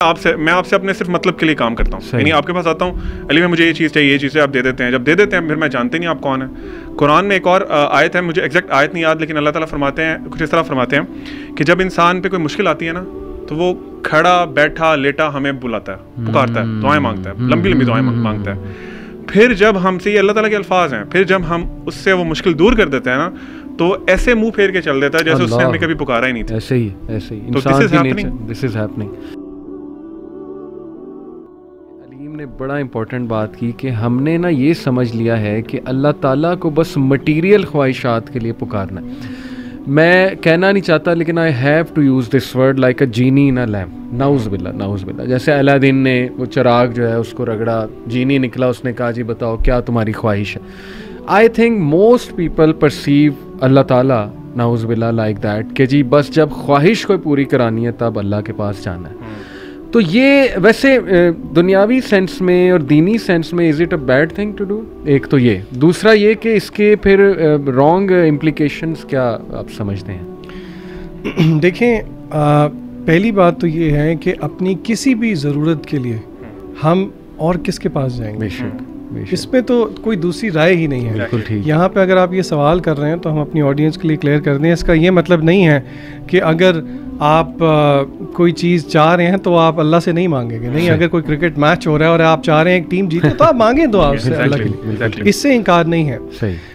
میں آپ سے اپنے صرف مطلب کے لیے کام کرتا ہوں. یعنی آپ کے پاس آتا ہوں, علی بھائی مجھے یہ چیز چاہیے, یہ چیزیں آپ دے دیتے ہیں. جب دے دیتے ہیں پھر میں جانتے نہیں آپ کون ہیں. قرآن میں ایک اور آیت ہے, مجھے ایگزیکٹ آیت نہیں یاد, لیکن اللہ تعالیٰ فرماتے ہیں کچھ اس طرح فرماتے ہیں کہ جب انسان پہ کوئی مشکل آتی ہے نا تو وہ کھڑا بیٹھا لیٹا ہمیں بلاتا ہے, پکارتا ہے, دعائیں مانگتا ہے, لمبی لمبی دعائیں مانگتا ہے. پھر جب ہم سے, یہ اللہ تعالیٰ کے الفاظ ہیں, پھر جب ہم اس سے وہ مشکل دور کر دیتے ہیں نا تو ایسے منہ پھیر کے چل دیتا ہے جیسے اس نے ہمیں کبھی پکارا ہی نہیں تھا. ایسے ہی انسان کی نیچر, دس از ہیپننگ. علیم نے بڑا امپورٹنٹ بات کی کہ ہم نے نا یہ سمجھ لیا ہے کہ اللہ تعالیٰ کو بس مٹیریل خواہشات کے لیے پکارنا ہے. میں کہنا نہیں چاہتا لیکن I have to use this word like a genie in a lamp. نعوذ باللہ, نعوذ باللہ. جیسے الادین نے وہ چراغ جو ہے اس کو رگڑا, جینی نکلا, اس نے کہا جی بتاؤ کیا تمہاری خواہش ہے. I think most people perceive اللہ تعالیٰ نعوذ باللہ لائک دیٹ کہ جی بس جب خواہش کوئی پوری کرانی ہے تب اللہ کے پاس جانا ہے. تو یہ ویسے دنیاوی سینس میں اور دینی سینس میں is it a bad thing to do? ایک تو یہ, دوسرا یہ کہ اس کے پھر رانگ امپلیکیشنس کیا آپ سمجھتے ہیں؟ دیکھیں, پہلی بات تو یہ ہے کہ اپنی کسی بھی ضرورت کے لیے ہم اور کس کے پاس جائیں گے؟ بے شک. اس پہ تو کوئی دوسری رائے ہی نہیں ہے. بالکل ٹھیک. یہاں پہ اگر آپ یہ سوال کر رہے ہیں تو ہم اپنی آڈینس کے لیے کلیئر کر دیں, اس کا یہ مطلب نہیں ہے کہ اگر آپ کوئی چیز چاہ رہے ہیں تو آپ اللہ سے نہیں مانگیں گے. نہیں, اگر کوئی کرکٹ میچ ہو رہا ہے اور آپ چاہ رہے ہیں ایک ٹیم جیتے تو آپ مانگیں دعا اس سے اللہ کے لیے, اس سے انکار نہیں ہے.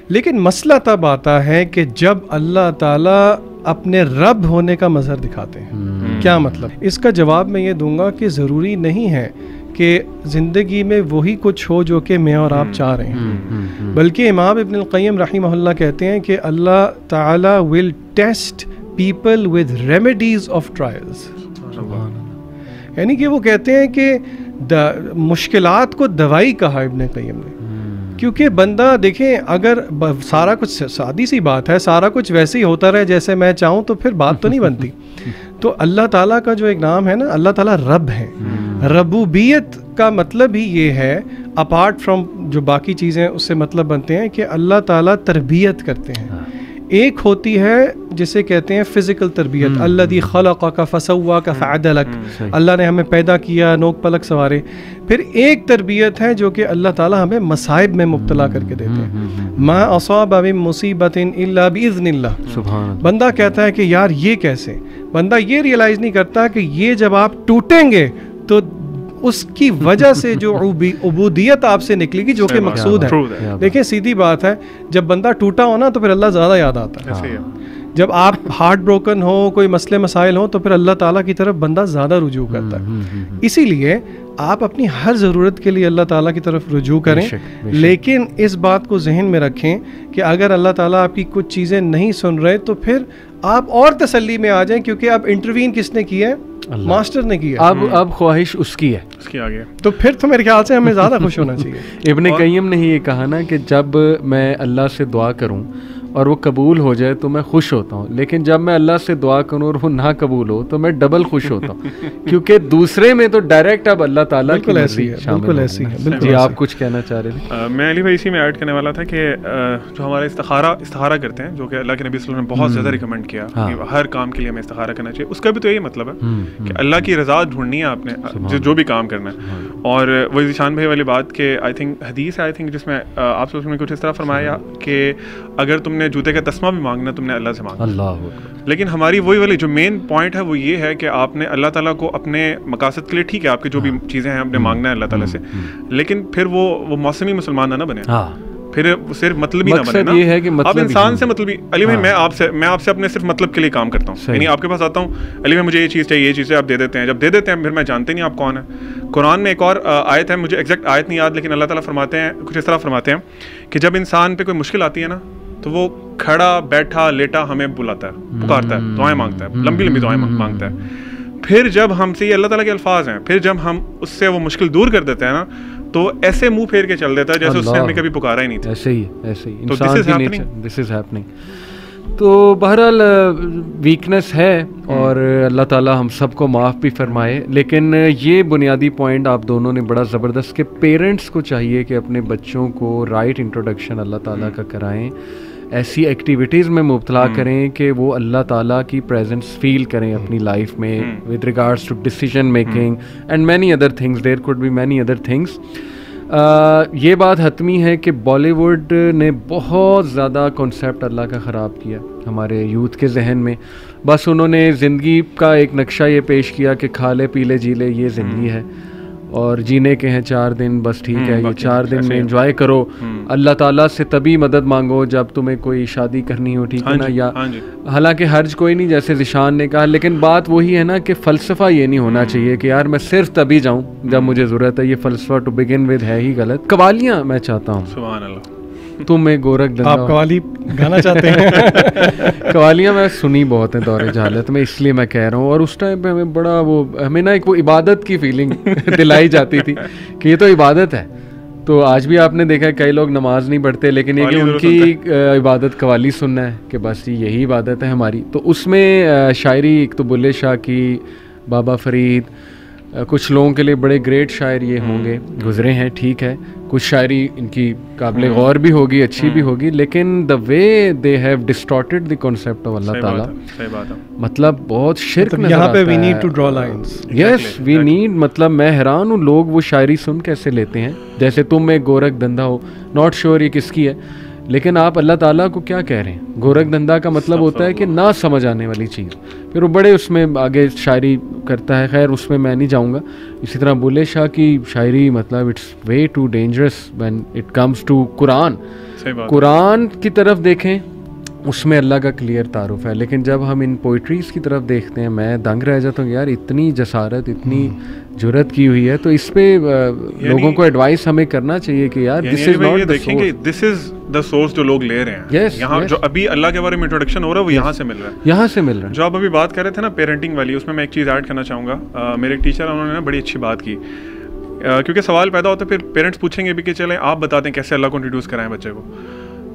لیکن مسئلہ تب آتا ہے کہ جب اللہ تعالیٰ اپنے رب ہونے کا مظہر دکھاتے ہیں. کیا مطلب؟ اس کا جواب میں یہ دوں گا کہ ضروری نہیں ہے کہ زندگی میں وہی کچھ ہو جو کہ میں اور آپ چاہ رہے ہیں, بلکہ امام ابن القیم رحمہ اللہ کہتے ہیں کہ اللہ تعالیٰ will test people with remedies of trials. یعنی کہ وہ کہتے ہیں کہ مشکلات کو دوائی کہا ابن قیم نے, کیونکہ بندہ دیکھیں اگر سارا کچھ, سادی سی بات ہے, سارا کچھ ویسے ہی ہوتا رہے جیسے میں چاہوں تو پھر بات تو نہیں بنتی. تو اللہ تعالیٰ کا جو ایک نام ہے نا, اللہ تعالیٰ رب ہے. ربوبیت کا مطلب ہی یہ ہے, اپارٹ فرام جو باقی چیزیں اس سے مطلب بنتے ہیں, کہ اللہ تعالیٰ تربیت کرتے ہیں. ایک ہوتی ہے جسے کہتے ہیں فزیکل تربیت, الذی خلقک فسواک فعدلک, اللہ نے ہمیں پیدا کیا, نوک پلک سوارے. پھر ایک تربیت ہے جو کہ اللہ تعالیٰ ہمیں مصائب میں مبتلا کر کے دیتے ہیں. ما اصاب من مصیبت الا باذن اللہ. بندہ کہتا ہے کہ یار یہ کیسے, بندہ یہ ریئلائز نہیں کرتا کہ یہ جب آپ ٹوٹیں گے تو اس کی وجہ سے جو عبودیت آپ سے نکلے گی جو کہ مقصود ہے. دیکھیں سیدھی بات ہے, جب بندہ ٹوٹا ہو نا تو پھر اللہ زیادہ یاد آتا ہے. جب آپ ہارٹ بروکن ہو, کوئی مسئلے مسائل ہوں, تو پھر اللہ تعالیٰ کی طرف بندہ زیادہ رجوع کرتا ہے. اسی لیے آپ اپنی ہر ضرورت کے لیے اللہ تعالیٰ کی طرف رجوع کریں, لیکن اس بات کو ذہن میں رکھیں کہ اگر اللہ تعالیٰ آپ کی کچھ چیزیں نہیں سن رہے تو پھر آپ اور تسلی میں آ جائیں, کیونکہ اب انٹروین کس نے کیا ہے؟ ماسٹر نے کیا. اب خواہش اس کی ہے, اس کی آگے. تو پھر تو میرے خیال سے ہمیں زیادہ خوش ہونا چاہیے. ابن قیم نے یہ کہا نا کہ جب میں اللہ سے دعا کروں اور وہ قبول ہو جائے تو میں خوش ہوتا ہوں, لیکن جب میں اللہ سے دعا کروں اور وہ نہ قبول ہو تو میں ڈبل خوش ہوتا ہوں, کیونکہ دوسرے میں تو ڈائریکٹ اب اللہ تعالیٰ کی مرضی شامل ہے. جی آپ کچھ کہنا چاہ رہے تھے؟ میں علی بھائی اسی میں ایڈ کرنے والا تھا کہ جو ہمارا استخارہ کرتے ہیں, جو کہ اللہ کے نبی صلی اللہ علیہ وسلم نے بہت زیادہ ریکمینڈ کیا کہ ہر کام کے لیے ہمیں استخارہ کرنا چاہیے, اس کا بھی تو یہی مطلب ہے کہ اللہ کی رضا ڈھونڈنی ہے آپ نے جو بھی کام کرنا ہے. اور وہ ذیشان بھائی والی بات کہ آئی تھنک حدیث ہے, آئی تھنک جس میں آپ نے کچھ اس طرح فرمایا کہ اگر تم نے جوتے کا تسمہ بھی مانگنا تم نے اللہ سے مانگنا. اللہ. لیکن ہماری وہی والی جو مین پوائنٹ ہے وہ یہ ہے کہ آپ نے اللہ تعالیٰ کو اپنے مقاصد کے لیے, ٹھیک ہے آپ کی جو بھی چیزیں ہیں آپ نے مانگنا ہے اللہ تعالیٰ سے, لیکن پھر وہ موسمی مسلمان نہ بنے, پھر صرف مطلبی نہ بنے نا. یہ ہے کہ آپ انسان سے مطلبی. علی بھائی میں آپ سے اپنے صرف مطلب کے لیے کام کرتا ہوں. یعنی آپ کے پاس آتا ہوں, علی بھائی مجھے یہ چیز چاہیے, یہ چیزیں آپ دے دیتے ہیں. جب دے دیتے ہیں پھر میں جانتے نہیں آپ کون ہیں. قرآن میں ایک اور آیت ہے, مجھے ایگزیکٹ آیت نہیں یاد, لیکن اللہ تعالیٰ فرماتے ہیں کچھ اس طرح فرماتے ہیں کہ جب انسان پہ کوئی مشکل آتی ہے نا تو وہ کھڑا بیٹھا لیٹا ہمیں بلاتا ہے, پکارتا ہے, دعائیں مانگتا ہے, لمبی لمبی دعائیں مانگتا ہے. پھر جب ہم سے, یہ اللہ تعالیٰ کے الفاظ ہیں, پھر جب ہم اس سے وہ مشکل دور کر دیتے ہیں نا تو ایسے منہ پھیر کے چل دیتا ہے جیسے اس نے ہمیں کبھی پکارا ہی نہیں تھا. ایسے ہی انسان کی نیچر, دس از ہیپننگ. تو بہرحال ویکنس ہے اور اللہ تعالیٰ ہم سب کو معاف بھی فرمائے. لیکن یہ بنیادی پوائنٹ آپ دونوں نے بڑا زبردست کہ پیرنٹس کو چاہیے کہ اپنے بچوں کو رائٹ انٹروڈکشن اللہ تعالیٰ کا کرائیں, ایسی ایکٹیویٹیز میں مبتلا کریں کہ وہ اللہ تعالیٰ کی پریزنس فیل کریں اپنی لائف میں with regards to decision making and many other things. There could be many other things. یہ بات حتمی ہے کہ بالی ووڈ نے بہت زیادہ کنسیپٹ اللہ کا خراب کیا ہمارے یوتھ کے ذہن میں. بس انہوں نے زندگی کا ایک نقشہ یہ پیش کیا کہ کھا لے پی لے جی لے یہ زندگی ہے اور جینے کے ہیں 4 دن بس ٹھیک ہے, یہ 4 دن میں انجوائے کرو. اللہ تعالیٰ سے تبھی مدد مانگو جب تمہیں کوئی شادی کرنی ہو, ٹھیک ہے نا. یا حالانکہ حرج کوئی نہیں جیسے ذیشان نے کہا, لیکن بات وہی ہے نا کہ فلسفہ یہ نہیں ہونا چاہیے کہ یار میں صرف تبھی جاؤں جب مجھے ضرورت ہے. یہ فلسفہ ٹو بگن ود ہے ہی غلط. قوالیاں میں چاہتا ہوں, سبحان اللہ, تم میں گورکھ دندا. آپ قوالی گانا چاہتے ہیں؟ قوالیاں میں سنی بہت ہیں دور جہالت میں, اس لیے میں کہہ رہا ہوں. اور اس ٹائم پہ ہمیں بڑا ہمیں نا ایک وہ عبادت کی فیلنگ دلائی جاتی تھی کہ یہ تو عبادت ہے. تو آج بھی آپ نے دیکھا ہے کئی لوگ نماز نہیں پڑھتے لیکن یہ کہ ان کی عبادت قوالی سننا ہے کہ بس یہی عبادت ہے ہماری. تو اس میں شاعری ایک تو بلے شاہ کی, بابا فرید, کچھ لوگوں کے لیے بڑے گریٹ شاعر یہ ہوں گے, گزرے ہیں, ٹھیک ہے. کچھ شاعری ان کی قابل غور بھی ہوگی, اچھی بھی ہوگی, لیکن the way they have distorted the concept of اللہ تعالیٰ, مطلب بہت شرک نظر آتا ہے. یہاں پہ we need to draw lines. Yes we need, مطلب میں حیران ہوں لوگ وہ شاعری سن کیسے لیتے ہیں جیسے تم میں گورکھ دھندا ہو. ناٹ شیور یہ کس کی ہے, لیکن آپ اللہ تعالیٰ کو کیا کہہ رہے ہیں. گورکھ دھندا کا مطلب ہوتا ہے کہ نہ سمجھ آنے والی چیز. پھر وہ بڑے اس میں آگے شاعری کرتا ہے, خیر اس میں میں نہیں جاؤں گا. اسی طرح بلے شاہ کی شاعری مطلب it's way too dangerous when it comes to قرآن. قرآن کی طرف دیکھیں اس میں اللہ کا کلیئر تعارف ہے, لیکن جب ہم ان پوئٹریز کی طرف دیکھتے ہیں میں دنگ رہ جاتا ہوں یار اتنی جسارت, اتنی جرت کی ہوئی ہے. تو اس پہ لوگوں کو ایڈوائس ہمیں کرنا چاہیے کہ یار this is not the source. This is the source جو لوگ لے رہے ہیں یہاں جو ابھی اللہ کے بارے میں انٹروڈکشن ہو رہا ہے وہ یہاں سے مل رہا ہے, یہاں سے مل رہا ہے. جو آپ ابھی بات کر رہے تھے نا پیرنٹنگ والی, اس میں میں ایک چیز ایڈ کرنا چاہوں گا. میرے ایک ٹیچر انہوں نے نا بڑی اچھی بات کی, کیونکہ سوال پیدا ہوتا ہے پھر پیرنٹس پوچھیں گے بھی کہ چلیں آپ بتا دیں کیسے اللہ کو انٹروڈیوس کرائیں بچے کو.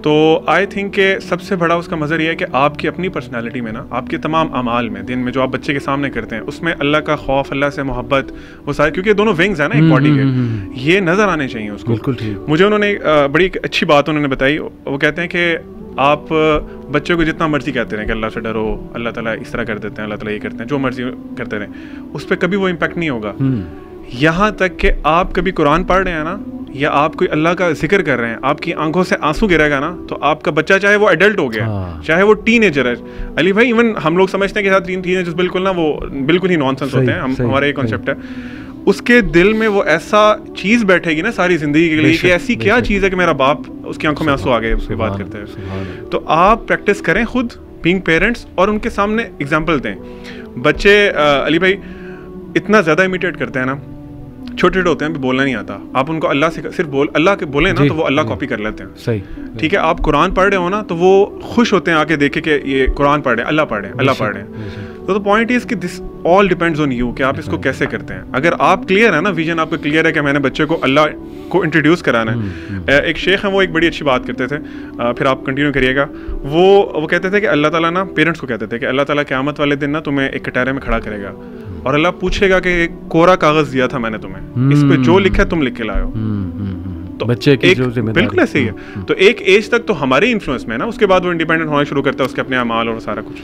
تو آئی تھنک کہ سب سے بڑا اس کا مظہر یہ ہے کہ آپ کی اپنی پرسنالٹی میں نا, آپ کے تمام اعمال میں, دن میں جو آپ بچے کے سامنے کرتے ہیں اس میں اللہ کا خوف, اللہ سے محبت, وہ سارے, کیونکہ دونوں ونگز ہیں نا ایک باڈی کے, یہ نظر آنے چاہیے اس کو. بالکل ٹھیک. مجھے انہوں نے بڑی اچھی بات انہوں نے بتائی. وہ کہتے ہیں کہ آپ بچے کو جتنا مرضی کہتے رہیں کہ اللہ سے ڈرو, اللہ تعالیٰ اس طرح کر دیتے ہیں, اللہ تعالیٰ یہ کرتے ہیں, جو مرضی کرتے رہیں, اس پہ کبھی وہ امپیکٹ نہیں ہوگا. یہاں تک کہ آپ کبھی قرآن پڑھ رہے ہیں نا, یا آپ کوئی اللہ کا ذکر کر رہے ہیں, آپ کی آنکھوں سے آنسو گرے گا نا, تو آپ کا بچہ چاہے وہ ایڈلٹ ہو گیا, چاہے وہ ٹین ایجر ہے. علی بھائی ایون ہم لوگ سمجھتے ہیں کہ ٹین ایجرز بالکل نا وہ بالکل ہی نان سینس ہوتے ہیں, ہمارا یہ کانسیپٹ ہے. اس کے دل میں وہ ایسا چیز بیٹھے گی نا ساری زندگی کے لیے کہ ایسی کیا چیز ہے کہ میرا باپ, اس کی آنکھوں میں آنسو آ گئے اس کی بات کرتے ہیں. تو آپ پریکٹس کریں خود بینگ پیرنٹس, اور ان کے سامنے ایگزامپل دیں. بچے علی بھائی اتنا زیادہ امیٹیٹ کرتے ہیں نا, چھوٹے چھوٹے ہوتے ہیں, بھی بولنا نہیں آتا. آپ ان کو اللہ سے صرف اللہ کے بولیں نا تو وہ اللہ کاپی کر لیتے ہیں. صحیح, ٹھیک ہے. آپ قرآن پڑھ رہے ہو نا تو وہ خوش ہوتے ہیں آ کے دیکھے کہ یہ قرآن پڑھ رہے ہیں, اللہ پڑھ رہے ہیں, اللہ پڑھ رہے ہیں. تو پوائنٹ از کہ دس آل ڈیپینڈز آن یو کہ آپ اس کو کیسے کرتے ہیں. اگر آپ کلیئر ہے نا, ویژن آپ کا کلیئر ہے کہ میں نے بچے کو اللہ کو انٹروڈیوس کرانا ہے. ایک شیخ ہیں وہ ایک بڑی اچھی بات کرتے تھے, پھر آپ کنٹینیو کریے گا. وہ کہتے تھے کہ اللہ تعالیٰ نا پیرنٹس کو کہتے تھے کہ اللہ تعالیٰ قیامت والے دن نا تمہیں ایک کٹہرے میں کھڑا کرے گا اور اللہ پوچھے گا کہ ایک کوڑا کاغذ دیا تھا میں نے تمہیں, اس پہ جو لکھا ہے تم لکھ کے لائے ہو. تو بچے کی جو ذمہ داری بالکل ایسے ہی ہے. تو ایک ایج تک تو ہمارے انفلوئنس میں نا, اس کے بعد وہ انڈیپینڈنٹ ہونا شروع کرتا ہے اس کے اپنے اعمال اور سارا کچھ.